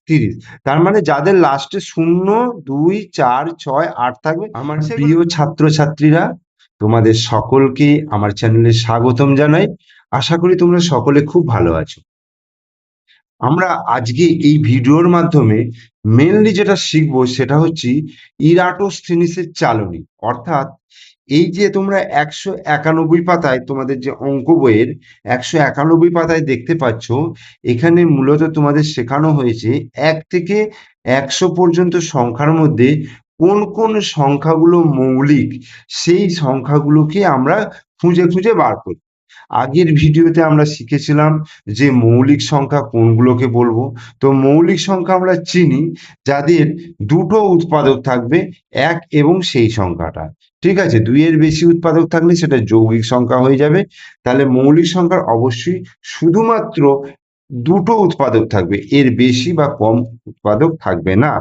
30। তার মানে যাদের লাস্টে 0, 2, 4, 6, 8 থাকবে, আমার প্রিয় ছাত্রছাত্রীরা, তোমাদের সকলকে আমার চ্যানেলে স্বাগতম জানাই। আশা করি তোমরা সকলে খুব ভালো আছো। আমরা আজকে এই ভিডিওর মাধ্যমে মেনলি যেটা শিখবো সেটা হচ্ছে ইরাটোস্থিনিসের চালনী। অর্থাৎ এই যে তোমরা 191 পাতায় তোমাদের যে অঙ্ক বইয়ের 191 পাতায় দেখতে পাচ্ছ, এখানে মূলত তোমাদের শেখানো হয়েছে 1 থেকে 100 পর্যন্ত সংখ্যার মধ্যে কোন কোন সংখ্যাগুলো মৌলিক, সেই সংখ্যাগুলোকে আমরা খুঁজে খুঁজে বার করি। আগের ভিডিওতে আমরা শিখেছিলাম যে মৌলিক সংখ্যা কোনগুলোকে বলবো। তো মৌলিক সংখ্যা আমরা চিনি যাদের দুটো উৎপাদক থাকবে, এক এবং সেই সংখ্যাটা, ঠিক আছে। দুইয়ের বেশি উৎপাদক থাকলে সেটা যৌগিক সংখ্যা হয়ে যাবে। তাহলে মৌলিক সংখ্যার অবশ্যই শুধুমাত্র দুটো উৎপাদক থাকবে, এর বেশি বা কম উৎপাদক থাকবে না,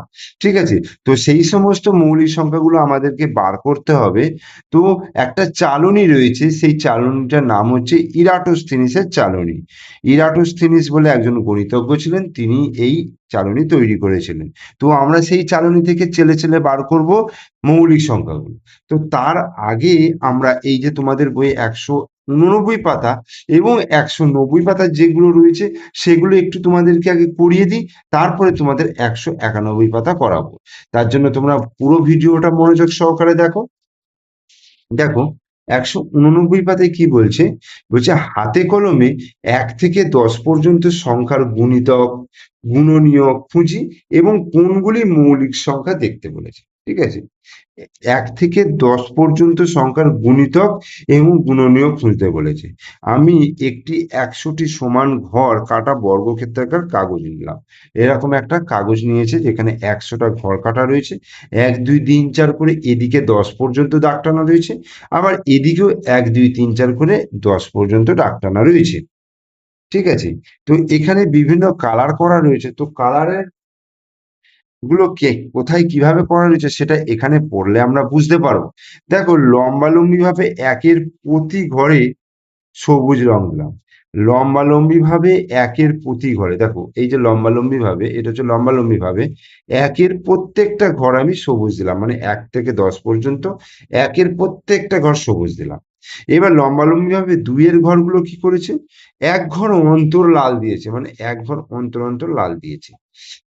ঠিক আছে। তো সেই সমস্ত মৌলিক সংখ্যাগুলো আমাদেরকে বার করতে হবে। তো একটা চালনী রয়েছে, সেই চালনীটার নাম হচ্ছে ইরাটোস্থিনিসের চালনী। ইরাটোস্থিনিস বলে একজন গণিতজ্ঞ ছিলেন, তিনি এই চালনী তৈরি করেছিলেন। তো আমরা সেই চালনী থেকে চেলে চেলে বার করব মৌলিক সংখ্যাগুলো। তো তার আগে আমরা এই যে তোমাদের বই 189 পাতা এবং 190 পাতা যেগুলো রয়েছে সেগুলো একটু তোমাদেরকে আগে করিয়ে দিই, তারপরে তোমাদের 191 পাতা করাবো। তার জন্য তোমরা পুরো ভিডিওটা মনোযোগ সহকারে দেখো। দেখো 189 পাতায় কি বলছে, বলছে হাতে কলমে 1 থেকে 10 পর্যন্ত সংখ্যার গুণিতক, গুণনীয়ক খুঁজি এবং কোনগুলি মৌলিক সংখ্যা দেখতে বলেছে, ঠিক আছে। 1 থেকে 10 পর্যন্ত সংখ্যার গুণিতক এবং গুণনীয়ক খুঁজতে বলেছে। আমি একটি 100টি সমান ঘর কাটা বর্গক্ষেত্রাকার কাগজ নিলাম। এরকম একটা কাগজ নিয়েছে যেখানে 100টা ঘর কাটা রয়েছে, 1, 2, 3, 4 করে এদিকে 10 পর্যন্ত দাগ টানা রয়েছে, আবার এদিকেও 1, 2, 3, 4 করে 10 পর্যন্ত দাগ টানা রয়েছে, ঠিক আছে। তো এখানে বিভিন্ন কালার করা রয়েছে। তো কালারের গুলো কোথায় কিভাবে করা রয়েছে সেটা এখানে পড়লে আমরা বুঝতে পারবো। দেখো লম্বালম্বি ভাবে একের প্রতি ঘরে সবুজ রং দিলাম। লম্বালম্বি ভাবে একের প্রতি ঘরে, দেখো এই যে লম্বালম্বি ভাবে, এটা হচ্ছে লম্বালম্বি ভাবে একের প্রত্যেকটা ঘর আমি সবুজ দিলাম, মানে 1 থেকে 10 পর্যন্ত একের প্রত্যেকটা ঘর সবুজ দিলাম। এবার লম্বালম্বি ভাবে 2 এর ঘরগুলো কি করেছে, এক ঘর অন্তর লাল দিয়েছে, মানে এক ঘর অন্তর অন্তর লাল দিয়েছে।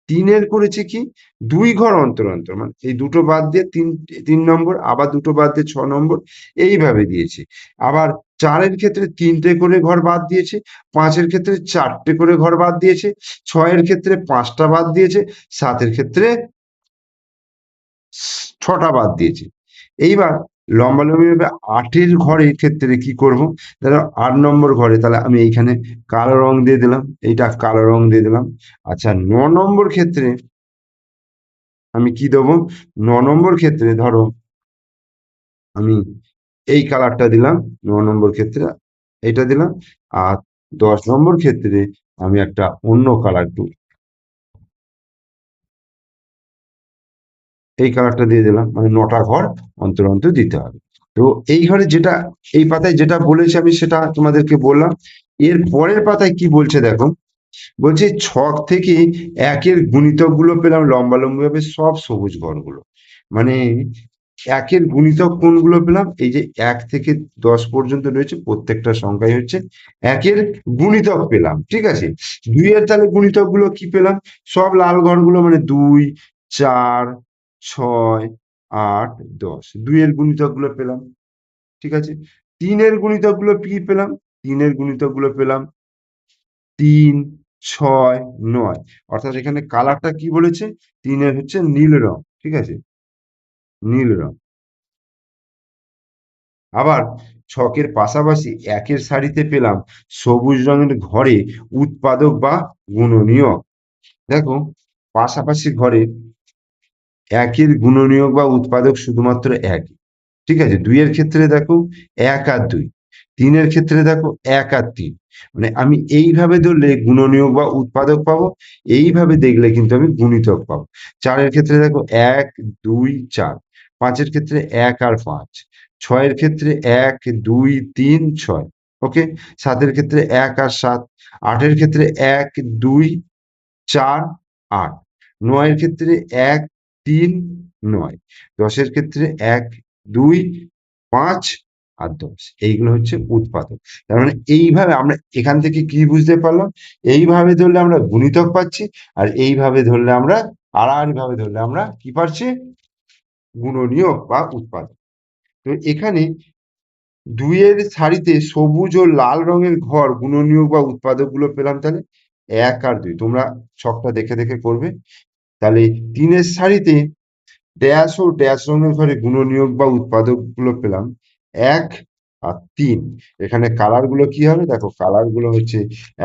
3 এর করেছে কি, 2 ঘর অন্তর অন্তর, মানে এই দুটো বাদ দিয়ে 3 নম্বর, আবার দুটো বাদ দিয়ে 6 নম্বর, এইভাবে দিয়েছে। আবার 4 এর ক্ষেত্রে 3টে করে ঘর বাদ দিয়েছে, 5 এর ক্ষেত্রে 4টে করে ঘর বাদ দিয়েছে, 6 এর ক্ষেত্রে 5টা বাদ দিয়েছে, 7 এর ক্ষেত্রে 6টা বাদ দিয়েছে। এইবার লম্বালম্বি ভাবে 8 এর ঘরের ক্ষেত্রে কি করব, ধরো 8 নম্বর ঘরে, তাহলে আমি এইখানে কালো রং দিয়ে দিলাম, এইটা কালো রং দিয়ে দিলাম। আচ্ছা 9 নম্বর ক্ষেত্রে আমি কি দেবো, 9 নম্বর ক্ষেত্রে ধরো আমি এই কালারটা দিলাম, 9 নম্বর ক্ষেত্রে এটা দিলাম। আর 10 নম্বর ক্ষেত্রে আমি একটা অন্য কালার এই কালারটা দিয়ে দিলাম, মানে 9টা ঘর অন্তর অন্তর দিতে হবে। তো এই ঘরে যেটা, এই পাতায় যেটা বলেছে আমি সেটা তোমাদেরকে বললাম। এর পরের পাতায় কি বলছে দেখো, বলছে ছক থেকে একের গুণিতক গুলো পেলাম লম্বালম্বি ভাবে সব সবুজ ঘরগুলো, মানে একের গুণিতক কোনগুলো পেলাম, এই যে 1 থেকে 10 পর্যন্ত রয়েছে প্রত্যেকটা সংখ্যাই হচ্ছে একের গুণিতক পেলাম, ঠিক আছে। 2 এর তাহলে গুণিতক গুলো কি পেলাম, সব লাল ঘরগুলো, মানে 2, 4, 6, 8, 10, 2 এর গুণিতক গুলো পেলাম, ঠিক আছে। 3 এর গুণিতক গুলো কি পেলাম, 3 এর গুণিতক গুলো পেলাম 3, 6, 9, অর্থাৎ এখানে কালারটা কি বলেছে, 3 এর হচ্ছে নীল রং, ঠিক আছে, নীল রং। আবার ছকের পাশাপাশি একের সারিতে পেলাম সবুজ রঙের ঘরে উৎপাদক বা গুণনীয়ক। দেখো পাশাপাশি ঘরে একের গুণনীয়ক বা উৎপাদক শুধুমাত্র এক, ঠিক আছে। 2 এর ক্ষেত্রে দেখো 1 আর 2, 3 এর ক্ষেত্রে দেখো 1 আর 3, মানে আমি এইভাবে ধরলে গুণনীয়ক বা উৎপাদক পাবো, এইভাবে দেখলে কিন্তু আমি গুণিতক পাবো। 4 এর ক্ষেত্রে দেখো 1, 2, 4, 5 এর ক্ষেত্রে 1 আর 5, 6 এর ক্ষেত্রে 1, 2, 3, 6, ওকে। 7 এর ক্ষেত্রে 1 আর 7, 8 এর ক্ষেত্রে 1, 2, 4, 8, 9 ক্ষেত্রে 1 3 9, 10 ক্ষেত্রে 1 2 5 আর 10, এইগুলো হচ্ছে উৎপাদক। তার মানে এইভাবে আমরা এখান থেকে কি বুঝতে পারলাম, এইভাবে ধরলে আমরা গুণিতক পাচ্ছি, আর এইভাবে ধরলে আমরা আড়াআড়িভাবে ধরলে আমরা কি পাচ্ছি, গুণনীয়ক বা উৎপাদক। তো এখানে 2 এর সারিতে সবুজ ও লাল রঙের ঘর গুণনীয়ক বা উৎপাদক গুলো পেলাম, তাহলে 1 আর 2 তোমরা ছকটা দেখে দেখে করবে। তাহলে 3 এর সারিতে ড্যাশ ও ড্যাশ রঙের ঘরে গুণনীয়ক বা উৎপাদক গুলো পেলাম 1 আর 3। এখানে কালার গুলো কি হবে, দেখো কালার গুলো হচ্ছে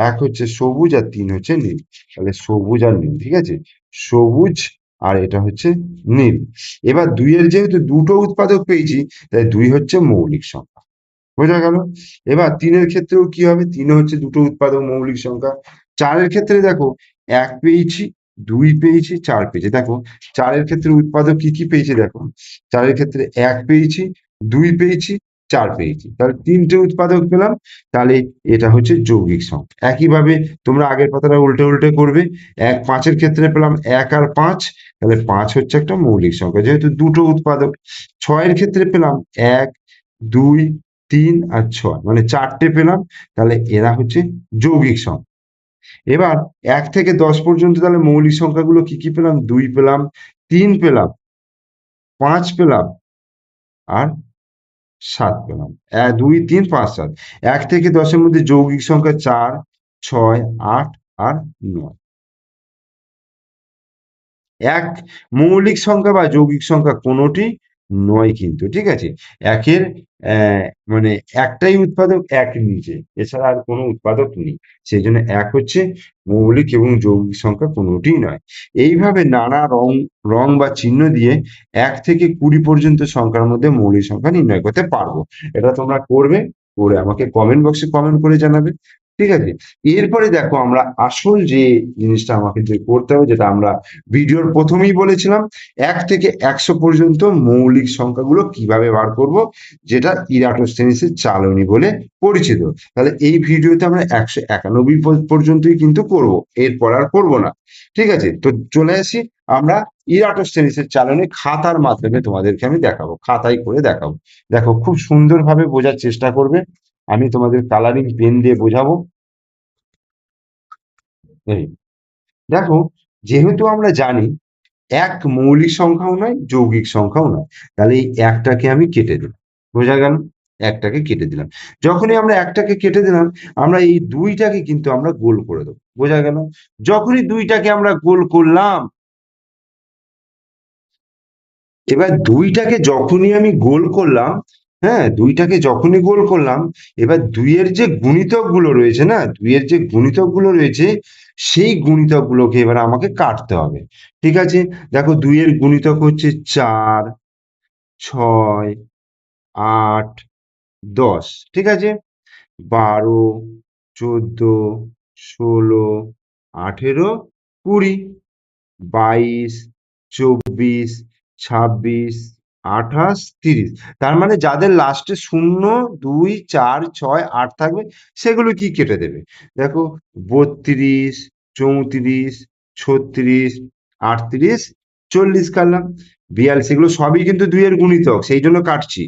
1 হচ্ছে সবুজ আর 3 হচ্ছে নীল। তাহলে সবুজ আর নীল, ঠিক আছে, সবুজ আর এটা হচ্ছে নীল। এবার 2 এর যেহেতু দুটো উৎপাদক পেয়েছি, তাই 2 হচ্ছে মৌলিক সংখ্যা, বোঝা গেল। এবার 3 এর ক্ষেত্রেও কি হবে, 3 হচ্ছে দুটো উৎপাদক মৌলিক সংখ্যা। 4 এর ক্ষেত্রে দেখো 1 পেয়েছি, 2 পেয়েছি, 4 পেয়েছি। দেখো 4 এর ক্ষেত্রে উৎপাদক কি কি পেয়েছি, দেখো 4 এর ক্ষেত্রে 1 পেয়েছি, 2 পেয়েছি, 4 পেয়েছি, তাহলে 3টে উৎপাদক পেলাম। তাহলে এটা হচ্ছে যৌগিক সংখ্যা। একইভাবে তোমরা আগের পাতাটা উল্টে উল্টে করবে। 5 এর ক্ষেত্রে পেলাম 1 আর 5, তাহলে 5 হচ্ছে একটা মৌলিক সংখ্যা যেহেতু দুটো উৎপাদক। 6 এর ক্ষেত্রে পেলাম 1 2 3 আর 6, মানে 4টে পেলাম, তাহলে এরা হচ্ছে যৌগিক সংখ্যা। এবার 1 থেকে 10 পর্যন্ত তাহলে মৌলিক সংখ্যাগুলো কি কি পেলাম, 2 পেলাম, 3 পেলাম, 5 পেলাম আর 7 পেলাম। 2 3 5 7। 1 থেকে 10 এর মধ্যে যৌগিক সংখ্যা 4 6 8 আর 9। এক মৌলিক সংখ্যা বা যৌগিক সংখ্যা কোনোটি নয় কিন্তু, ঠিক আছে। একের মানে একটাই উৎপাদক, এক নিচে, এছাড়া আর কোনো উৎপাদক নেই। সেই জন্য এক হচ্ছে মৌলিক এবং যৌগিক সংখ্যা কোনোটিই নয়। এইভাবে নানা রং রং বা চিহ্ন দিয়ে 1 থেকে 20 পর্যন্ত সংখ্যার মধ্যে মৌলিক সংখ্যা নির্ণয় করতে পারবো। এটা তোমরা করবে, করে আমাকে কমেন্ট বক্সে কমেন্ট করে জানাবে, ঠিক আছে। এরপরে দেখো আমরা আসল যে জিনিসটা আমাকে যে করতে হবে, যেটা আমরা ভিডিওর প্রথমেই বলেছিলাম, 1 থেকে 100 পর্যন্ত মৌলিক সংখ্যাগুলো কিভাবে বার করব, যেটা ইরাটোস্থেনিসের চালনী বলে পরিচিত। তাহলে এই ভিডিওতে আমরা 191 পর্যন্তই কিন্তু করব, এরপর আর করব না, ঠিক আছে। তো চলে আসি আমরা ইরাটোস্থেনিসের চালনী খাতার মাধ্যমে তোমাদেরকে আমি দেখাবো, খাতায় করে দেখাবো। দেখো খুব সুন্দরভাবে বোঝার চেষ্টা করবে, আমি তোমাদের কালারিং পেন দিয়ে বোঝাবো। এই দেখো, যেহেতু আমরা জানি এক মৌলিক সংখ্যাও নয়, যৌগিক সংখ্যাও নয়, তাহলে এই একটাকে আমি কেটে দিলাম, বোঝা গেল, একটাকে কেটে দিলাম। যখনই আমরা একটাকে কেটে দিলাম, আমরা এই দুইটাকে কিন্তু আমরা গোল করে দেবো, বোঝা গেল। যখনই দুইটাকে আমরা গোল করলাম, এবার দুইটাকে যখনই আমি গোল করলাম, হ্যাঁ দুইটাকে যখনই গোল করলাম, এবার দুইয়ের যে গুণিতক গুলো রয়েছে না, দুইয়ের যে গুণিতক গুলো রয়েছে, সেই গুণিতক গুলোকে এবার আমাকে কাটতে হবে, ঠিক আছে। দেখো দুইয়ের গুণিতক হচ্ছে 4 6 8 10, ঠিক আছে। 12 14 16 18 20 22 24 26 28 30। তার মানে যাদের লাস্টে 0 2 4 6 8 থাকবে, সেগুলো কি কেটে দেবে, দেখো 32 34 36 38 40 কাটলাম, 42, এগুলো সবই কিন্তু 2 এর গুণিতক, সেই জন্য কাটছি।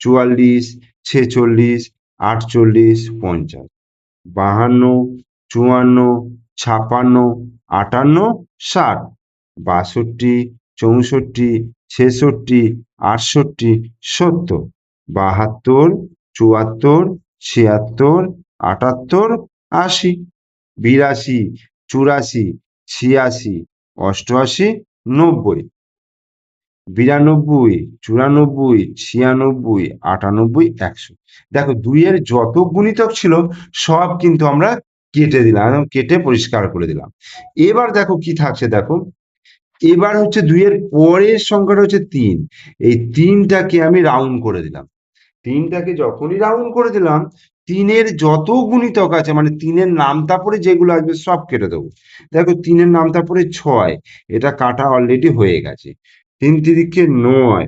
44 46 48 50 52 54 56 58 60 62 64 66 68 70 72 74 76 78 80 82 84 86 88 90 92 94 96 98 100। দেখো 2 এর যত গুণিতক ছিল সব কিন্তু আমরা কেটে দিলাম, একদম কেটে পরিষ্কার করে দিলাম। এবার দেখো কি থাকছে, দেখো এবার হচ্ছে 2 এর পরের সংখ্যাটা হচ্ছে 3, এই 3টাকে আমি রাউন্ড করে দিলাম। 3টাকে যখনই রাউন্ড করে দিলাম, 3 এর যত গুণিতক আছে, মানে 3 এর নামতা পরে যেগুলো আসবে সব কেটে দেবো। দেখো 3 এর নামতা পরে 6, এটা কাটা অলরেডি হয়ে গেছে। 3 তিরিকে 9,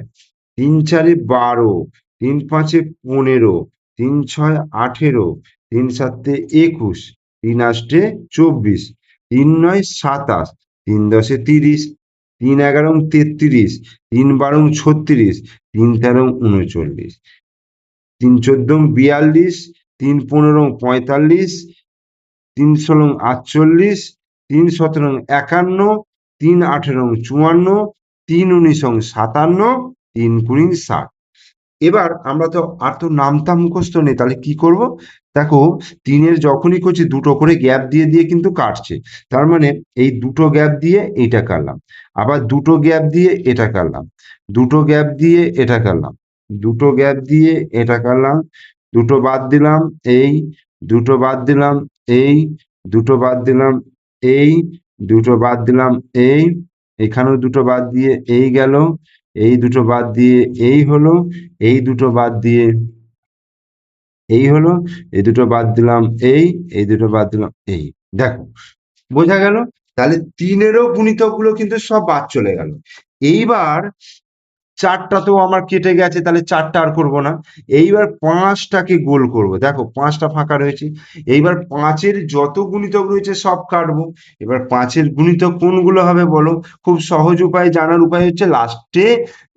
3 চারে 12, 3 পাঁচে 15, 3 ছয় 18, 3 সাতে 21, 3 আষ্টে 24, 3 নয় 27, তিন দশে 30, 3 11 33, 3 12 36, 3 13 39, 3 14 42, 3 15 45, 3 16 48, 3 17 51, 3 18 54, 3 19 57, 3 20 60। এবার আমরা তো আর তো নামতা মুখস্থ নেই, তাহলে কি করব? দেখো, তিনের যখনই করছি দুটো করে গ্যাপ দিয়ে দিয়ে কিন্তু কাটছে। তার মানে এই দুটো গ্যাপ দিয়ে এইটা কাটলাম, আবার দুটো গ্যাপ দিয়ে এটা কাটলাম, দুটো গ্যাপ দিয়ে এটা কাটলাম, দুটো গ্যাপ দিয়ে এটা কাটলাম, দুটো বাদ দিলাম এই, দুটো বাদ দিলাম এই, দুটো বাদ দিলাম এই, দুটো বাদ দিলাম এই, এখানেও দুটো বাদ দিয়ে এই গেল, এই দুটো বাদ দিয়ে এই হলো, এই দুটো বাদ দিয়ে এই হলো, এই দুটো বাদ দিলাম এই দুটো বাদ দিলাম এই। দেখো, বোঝা গেল? তাহলে তিনেরও গুণিতক গুলো কিন্তু সব বাদ চলে গেল। এইবার চারটা তো আমার কেটে গেছে, তাহলে চারটা আর করবো না। এইবার পাঁচটাকে গোল করব। দেখো, পাঁচটা ফাঁকা রয়েছে। এইবার পাঁচের যত গুণিতক রয়েছে সব কাটবো। এবার পাঁচের গুণিতক কোনগুলো হবে বলো? খুব সহজ উপায় জানার উপায় হচ্ছে লাস্টে,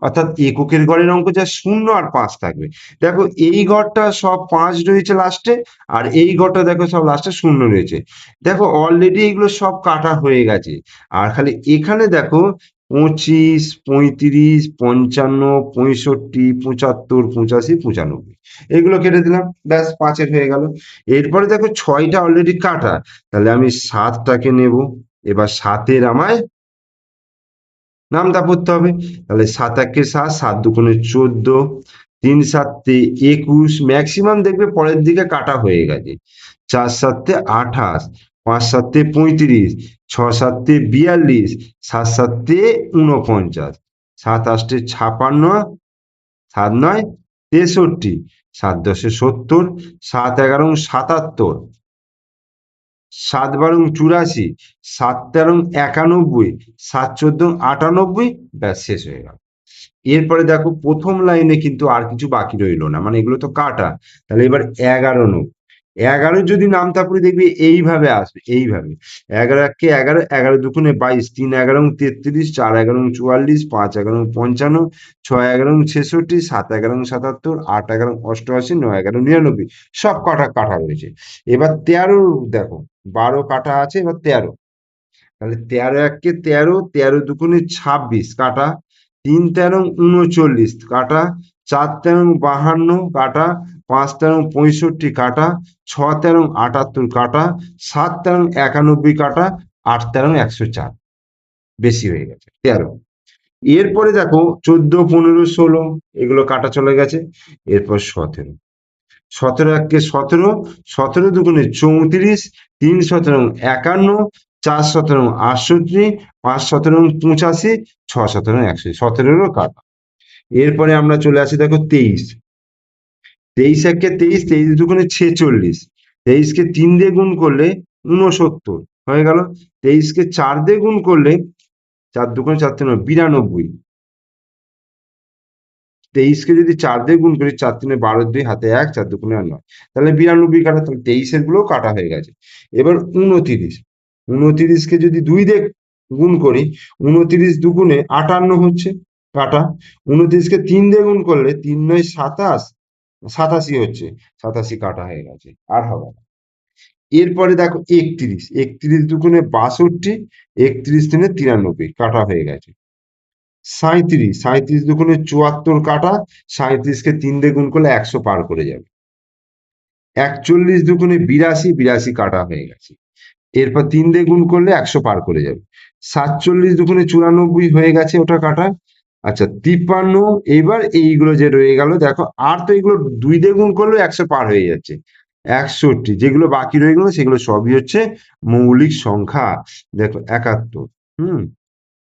অর্থাৎ এককের ঘরের অঙ্ক যা শূন্য আর পাঁচ থাকবে। দেখো, এই ঘরটা সব পাঁচ রয়েছে লাস্টে, আর এই ঘরটা দেখো সব লাস্টে শূন্য রয়েছে। দেখো, অলরেডি এগুলো সব কাটা হয়ে গেছে। আর খালি এখানে দেখো 25, 35, 55, 65, 75, 85, 95 এগুলো কেটে দিলাম, ব্যাস পাঁচের হয়ে গেল। এরপরে দেখো ছয়টা অলরেডি কাটা, তাহলে আমি সাতটাকে নেব। এবার সাতের আমায় নামতা পড়তে হবে। তাহলে 7 একে 7, 7 দুগুণে 14, 3 সাতে 21, ম্যাক্সিমাম দেখবে পরের দিকে কাটা হয়ে গেছে। 4 সাতে 28, 5 সাতে 35, 6 সাতে 42, 7 সাতে 49, 7 আষ্টে 56, 7 9 63, 7 10 70, 7 11 77, 7 12 84, 7 13 91, 7 14 98, ব্যাস শেষ হয়ে গেল। এরপরে দেখো প্রথম লাইনে কিন্তু আর কিছু বাকি রইলো না, মানে এগুলো তো কাটা। তাহলে এবার 11 নোক, 11 যদি নামতা পড়ি দেখবি এইভাবে আসবে, এইভাবে। 11 একে 11, 11 দুগুণে 22, 3 11 33, 4 11 44, 5 11 55, 6 11 66, 7 11 77, 8 11 88, 9 11 99, সব কাটা কাটা রয়েছে। এবার 13 দেখো, 12 কাটা আছে, এবার 13। তাহলে 13 একে 13, 13 দুগুণে 26 কাটা, 3 13 39 কাটা, 4 13 52 কাটা, 5 13 65 কাটা, 6 13 78 কাটা, 7 13 91 কাটা, 8 13 104, বেশি হয়ে গেছে 13। এরপরে দেখো 14 15 16 এগুলো কাটা চলে গেছে। এরপর 17, 17 একে 17, 17 দুগুণে 34, 3 17 51, 4 17 68, 5 17 85, 6 17 100, 17 কাটা। এরপরে আমরা চলে আসি দেখো 23, 23 একে 23, 23 দুগুণে 46, 23 কে 3 দিয়ে গুণ করলে 69 হয়ে গেল। 23 কে 4 দিয়ে গুণ করলে 4 দুগুণে 4 3 92, 23 কে যদি 4 দিয়ে গুণ করি, 4 3 12, 2 হাতে 1, 4 দুগুণে 9, তাহলে 92 কাটা। তাহলে 23 এর গুলো কাটা হয়ে গেছে। এবার 29, 29 কে যদি 2 দিয়ে গুণ করি, 29 দুগুণে 58 হচ্ছে কাটা। 29 কে 3 দিয়ে গুণ করলে 3 9 27, 87 হচ্ছে, 87 কাটা হয়ে গেছে, আর হবে না। এরপরে দেখো 31, 31 দুগুণে 62, 31 তিনে 93 কাটা হয়ে গেছে। 37, 37 দুগুণে 74 কাটা, 37 কে 3 দিয়ে গুণ করলে 100 পার করে যাবে। 41 দুগুণে 82, 82 কাটা হয়ে গেছে। এরপর 3 দিয়ে গুণ করলে 100 পার করে যাবে। 47 দুগুণে 94 হয়ে গেছে, ওটা কাটা। আচ্ছা, 53, এবার এইগুলো যে রয়ে গেল দেখো, আর তো এগুলো 2 দিয়ে গুণ করলেও 100 পার হয়ে যাচ্ছে। 61, যেগুলো বাকি রয়ে গেলো সেগুলো সবই হচ্ছে মৌলিক সংখ্যা। দেখো 71,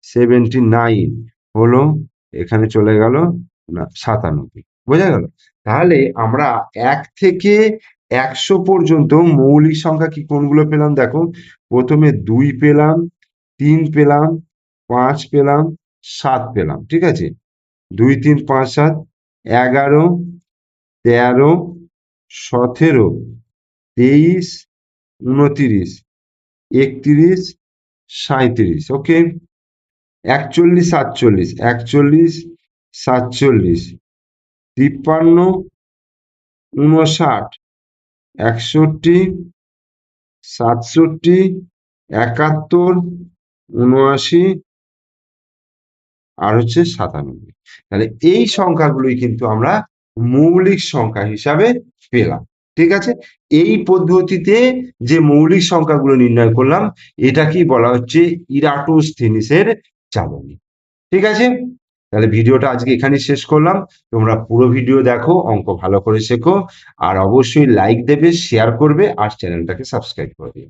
79 হলো, এখানে চলে গেল না 97, বোঝা গেল? তাহলে আমরা 1 থেকে 100 পর্যন্ত মৌলিক সংখ্যা কি কোনগুলো পেলাম দেখো। প্রথমে 2 পেলাম, 3 পেলাম, 5 পেলাম, 7 পেলাম, ঠিক আছে? 2 3 5 7, 11, 13, 17, 23, 29, 31, 37, ওকে। 41 47, 41 47, 53 59, 61 67, 71 79 আর হচ্ছে 97। তাহলে এই সংখ্যাগুলোই কিন্তু আমরা মৌলিক সংখ্যা হিসাবে পেলাম। ঠিক আছে, এই পদ্ধতিতে যে মৌলিক সংখ্যাগুলো নির্ণয় করলাম এটাকেই বলা হচ্ছে ইরাটোস্থিনিসের চালনী। ঠিক আছে, তাহলে ভিডিওটা আজকে এখানেই শেষ করলাম। তোমরা পুরো ভিডিও দেখো, অঙ্ক ভালো করে শেখো, আর অবশ্যই লাইক দেবে, শেয়ার করবে আর চ্যানেলটাকে সাবস্ক্রাইব করে দিও।